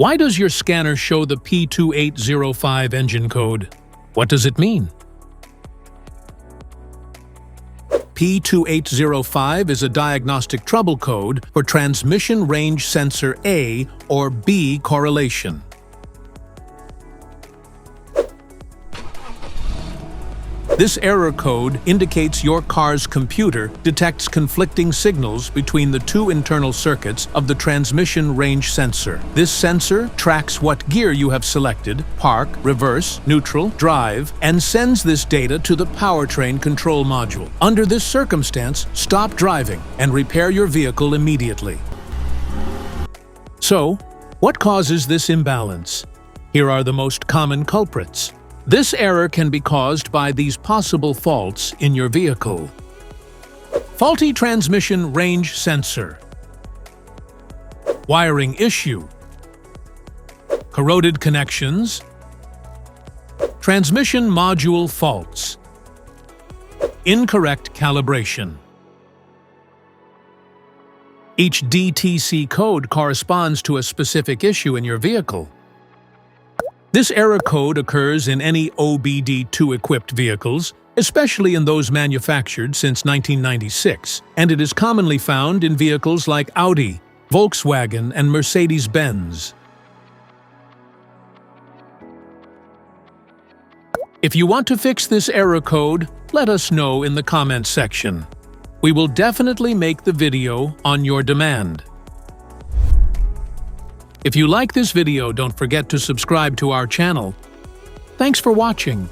Why does your scanner show the P2805 engine code? What does it mean? P2805 is a diagnostic trouble code for transmission range sensor A or B correlation. This error code indicates your car's computer detects conflicting signals between the two internal circuits of the transmission range sensor. This sensor tracks what gear you have selected, park, reverse, neutral, drive, and sends this data to the Powertrain Control Module. Under this circumstance, stop driving and repair your vehicle immediately. So, what causes this imbalance? Here are the most common culprits. This error can be caused by these possible faults in your vehicle. Faulty transmission range sensor. Wiring issue. Corroded connections. Transmission module faults. Incorrect calibration. Each DTC code corresponds to a specific issue in your vehicle. This error code occurs in any OBD2-equipped vehicles, especially in those manufactured since 1996, and it is commonly found in vehicles like Audi, Volkswagen, and Mercedes-Benz. If you want to fix this error code, let us know in the comments section. We will definitely make the video on your demand. If you like this video, don't forget to subscribe to our channel. Thanks for watching.